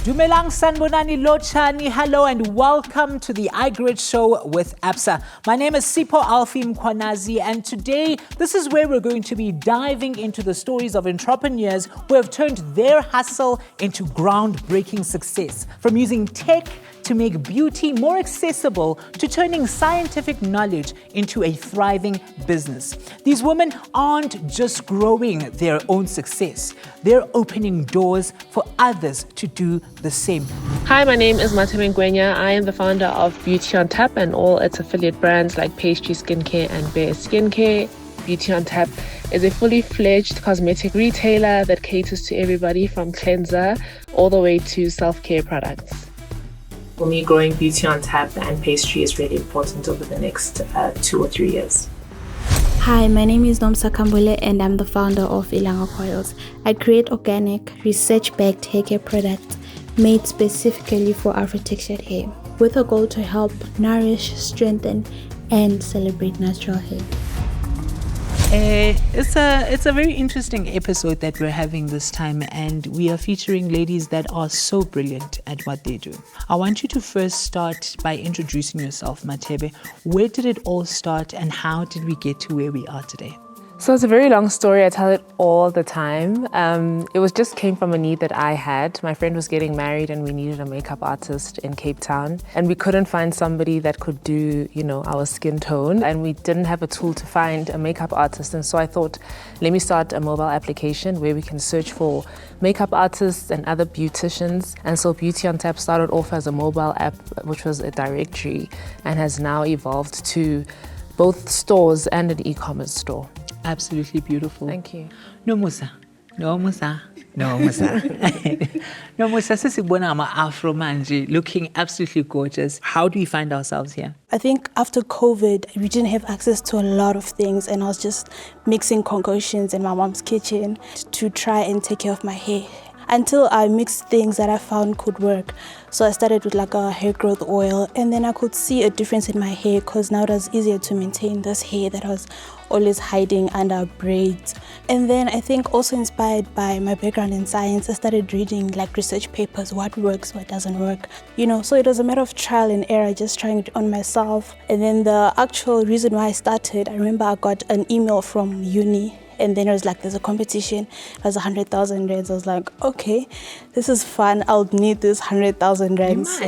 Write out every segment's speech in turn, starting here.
Dumelang Sanbonani Lochani, hello and welcome to the iGrid Show with Absa. My name is Sipho Alphi Mkhwanazi, and today this is where we're going to be diving into the stories of entrepreneurs who have turned their hustle into groundbreaking success. From using tech to make beauty more accessible to turning scientific knowledge into a thriving business. These women aren't just growing their own success, they're opening doors for others to do the same. Hi, my name is Mathebe Ngwenya. I am the founder of Beauty on Tapp and all its affiliate brands like Pastry Skincare and Beauty. Beauty on Tapp is a fully fledged cosmetic retailer that caters to everybody from cleanser all the way to self-care products. For me, growing Beauty on Tapp and Pastry is really important over the next 2 or 3 years. Hi, my name is Nomusa Khambule and I'm the founder of Ilanga Coils. I create organic, research-backed hair care products made specifically for Afro-textured hair with a goal to help nourish, strengthen, and celebrate natural hair. It's a very interesting episode that we're having this time, and we are featuring ladies that are so brilliant at what they do. I want you to first start by introducing yourself, Mathebe. Where did it all start and how did we get to where we are today? So it's a very long story. I tell it all the time. It just came from a need that I had. My friend was getting married and we needed a makeup artist in Cape Town. And we couldn't find somebody that could do, our skin tone. And we didn't have a tool to find a makeup artist. And so I thought, let me start a mobile application where we can search for makeup artists and other beauticians. And so Beauty on Tapp started off as a mobile app, which was a directory, and has now evolved to both stores and an e-commerce store. Absolutely beautiful. Thank you. Nomusa, sisibona ama-afro manje, looking absolutely gorgeous. How do we find ourselves here? I think after COVID, we didn't have access to a lot of things, and I was just mixing concoctions in my mom's kitchen to try and take care of my hair, until I mixed things that I found could work. So I started with like a hair growth oil, and then I could see a difference in my hair because now it was easier to maintain this hair that was always hiding under braids. And then I think also inspired by my background in science, I started reading like research papers, what works, what doesn't work. So it was a matter of trial and error, just trying it on myself. And then the actual reason why I started, I remember I got an email from uni. And then it was like, there's a competition. It was 100,000 rands. I was like, okay, this is fun. I'll need this 100,000 rands.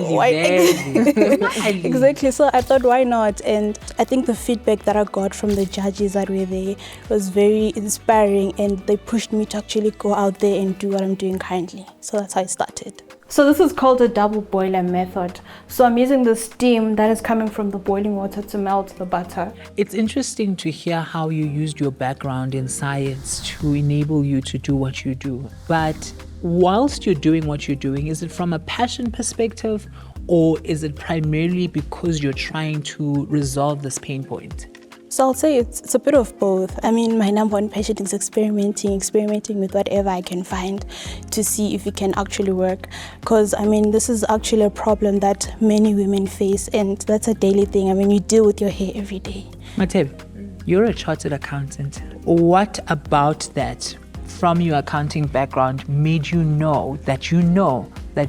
Exactly. So I thought, why not? And I think the feedback that I got from the judges that were there was very inspiring, and they pushed me to actually go out there and do what I'm doing currently. So that's how I started. So this is called a double boiler method. So I'm using the steam that is coming from the boiling water to melt the butter. It's interesting to hear how you used your background in science to enable you to do what you do. But whilst you're doing what you're doing, is it from a passion perspective, or is it primarily because you're trying to resolve this pain point? So I'll say it's a bit of both. I mean, my number one passion is experimenting with whatever I can find to see if it can actually work. Because, this is actually a problem that many women face, and that's a daily thing. You deal with your hair every day. Mathebe, you're a chartered accountant. What about that, from your accounting background, made you know that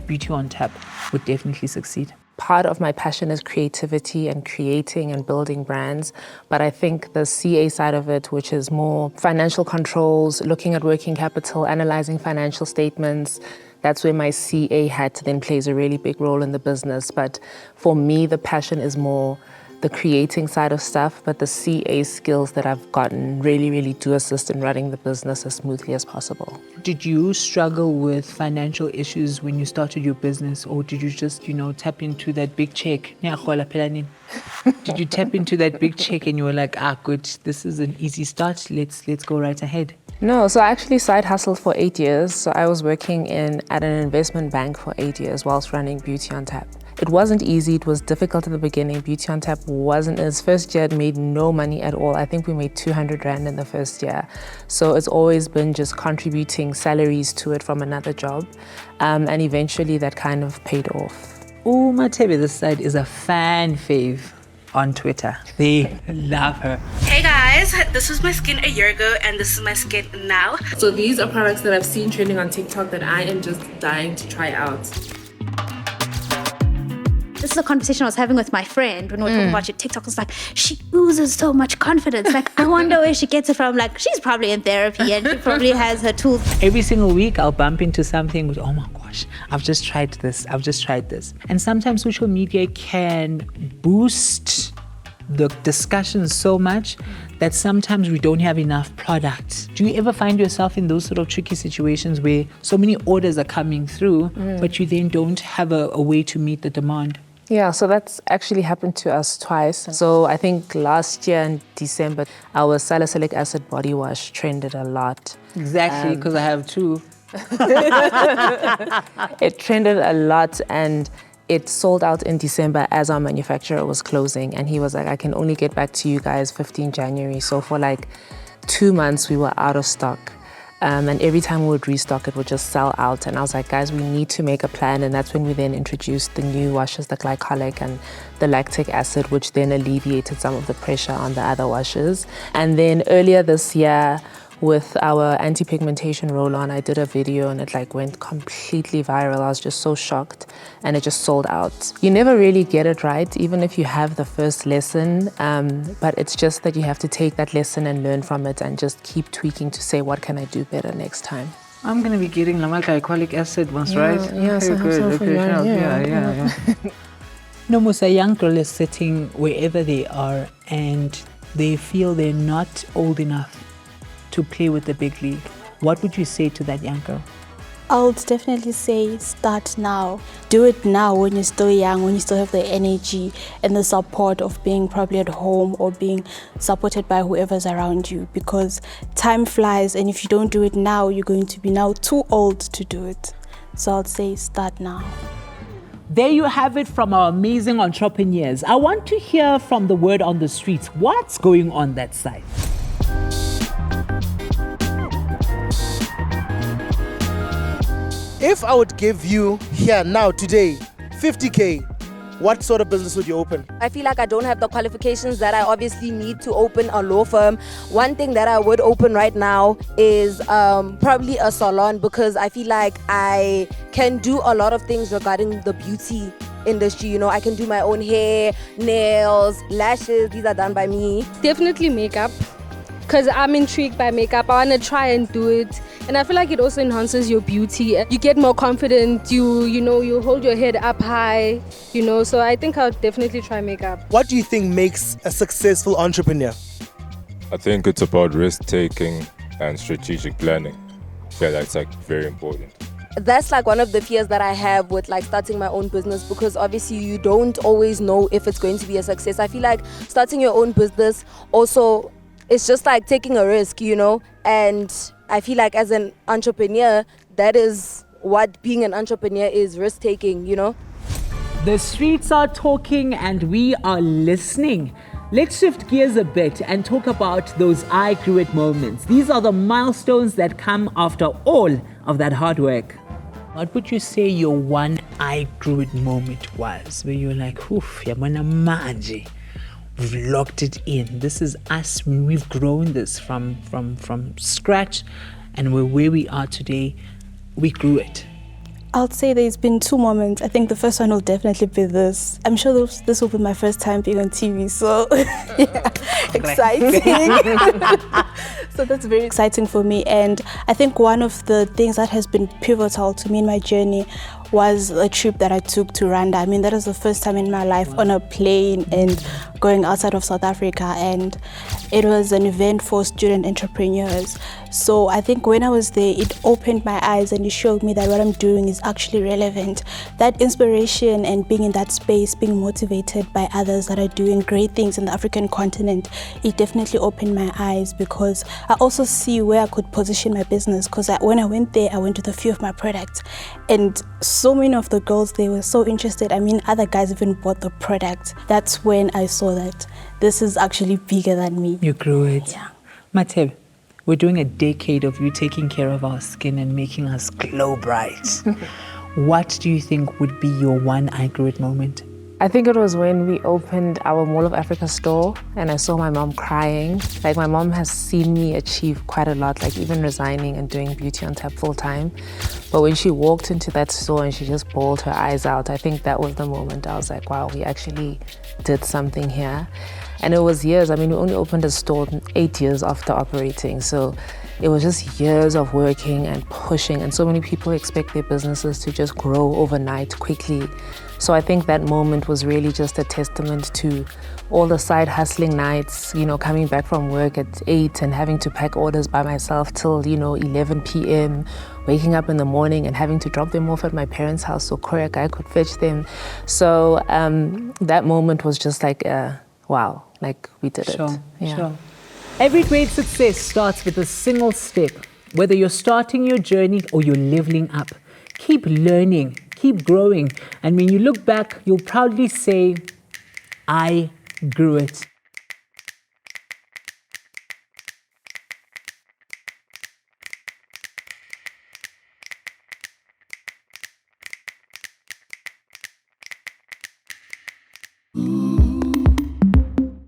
Beauty on Tapp would definitely succeed? Part of my passion is creativity and creating and building brands. But I think the CA side of it, which is more financial controls, looking at working capital, analyzing financial statements, that's where my CA hat then plays a really big role in the business. But for me, the passion is more the creating side of stuff, but the CA skills that I've gotten really, really do assist in running the business as smoothly as possible. Did you struggle with financial issues when you started your business, or did you just, tap into that big check? Did you tap into that big check and you were like, good, this is an easy start, let's go right ahead? No, so I actually side hustled for 8 years. So I was working at an investment bank for 8 years whilst running Beauty on Tapp. It wasn't easy, it was difficult at the beginning. Beauty on Tapp wasn't, its first year it made no money at all. I think we made 200 Rand in the first year. So it's always been just contributing salaries to it from another job. And eventually that kind of paid off. Oh, Mathebe, this side is a fan fave on Twitter. They love her. Hey guys, this was my skin a year ago and this is my skin now. So these are products that I've seen trending on TikTok that I am just dying to try out. This is a conversation I was having with my friend when we were talking about your TikTok. I was like, she oozes so much confidence. Like, I wonder where she gets it from. Like, she's probably in therapy and she probably has her tools. Every single week, I'll bump into something with, oh my gosh, I've just tried this. And sometimes social media can boost the discussion so much that sometimes we don't have enough product. Do you ever find yourself in those sort of tricky situations where so many orders are coming through, but you then don't have a way to meet the demand? Yeah, so that's actually happened to us twice. So I think last year in December, our salicylic acid body wash trended a lot. Exactly, because I have two. It trended a lot and it sold out in December as our manufacturer was closing. And he was like, I can only get back to you guys 15 January. So for like 2 months, we were out of stock. And every time we would restock, it would just sell out. And I was like, guys, we need to make a plan. And that's when we then introduced the new washes, the glycolic and the lactic acid, which then alleviated some of the pressure on the other washes. And then earlier this year, with our anti-pigmentation roll-on, I did a video and it like went completely viral. I was just so shocked and it just sold out. You never really get it right, even if you have the first lesson, but it's just that you have to take that lesson and learn from it and just keep tweaking to say, what can I do better next time? I'm going to be getting glycolic acid once, right? Yeah, so good. Yeah. Nomusa, a young girl is sitting wherever they are and they feel they're not old enough to play with the big league. What would you say to that young girl? I would definitely say start now. Do it now when you're still young, when you still have the energy and the support of being probably at home or being supported by whoever's around you, because time flies and if you don't do it now, you're going to be now too old to do it. So I'd say start now. There you have it from our amazing entrepreneurs. I want to hear from the word on the streets. What's going on that side? If I would give you here now today 50K, what sort of business would you open? I feel like I don't have the qualifications that I obviously need to open a law firm. One thing that I would open right now is probably a salon, because I feel like I can do a lot of things regarding the beauty industry. You know, I can do my own hair, nails, lashes. These are done by me. Definitely makeup, because I'm intrigued by makeup. I want to try and do it. And I feel like it also enhances your beauty. You get more confident, you hold your head up high, so I think I'll definitely try makeup. What do you think makes a successful entrepreneur? I think it's about risk-taking and strategic planning. I feel that's very important. That's one of the fears that I have with starting my own business, because obviously you don't always know if it's going to be a success. I feel like starting your own business also, it's just taking a risk, and I feel like as an entrepreneur, that is what being an entrepreneur is, risk-taking, The streets are talking and we are listening. Let's shift gears a bit and talk about those I grew it moments. These are the milestones that come after all of that hard work. What would you say your one I grew it moment was, where you're like, oof, yabona manje. We've locked it in. This is us. We've grown this from scratch, and we're where we are today. We grew it. I'll say there's been 2 moments. I think the first one will definitely be this. I'm sure this will be my first time being on TV, so yeah, exciting. So that's very exciting for me. And I think one of the things that has been pivotal to me in my journey was a trip that I took to Rwanda. I mean, that was the first time in my life on a plane and going outside of South Africa, and it was an event for student entrepreneurs. So I think when I was there, it opened my eyes and it showed me that what I'm doing is actually relevant. That inspiration and being in that space, being motivated by others that are doing great things in the African continent, it definitely opened my eyes, because I also see where I could position my business, because when I went there, I went with a few of my products, and so many of the girls, they were so interested. I mean, other guys even bought the product. That's when I saw that this is actually bigger than me. You grew it. Yeah. Mathebe, we're doing a decade of you taking care of our skin and making us glow bright. What do you think would be your one I grew it moment? I think it was when we opened our Mall of Africa store and I saw my mom crying. Like, my mom has seen me achieve quite a lot, like even resigning and doing Beauty on Tapp full time. But when she walked into that store and she just bawled her eyes out, I think that was the moment I was like, wow, we actually did something here. And it was years. I mean, we only opened a store 8 years after operating. So it was just years of working and pushing. And so many people expect their businesses to just grow overnight quickly. So I think that moment was really just a testament to all the side hustling nights, you know, coming back from work at 8 and having to pack orders by myself till, you know, 11 p.m., waking up in the morning and having to drop them off at my parents' house so courier guy could fetch them. So that moment was just like, wow, like we did it. Sure. Every great success starts with a single step. Whether you're starting your journey or you're leveling up, keep learning, keep growing. And when you look back, you'll proudly say, I grew it.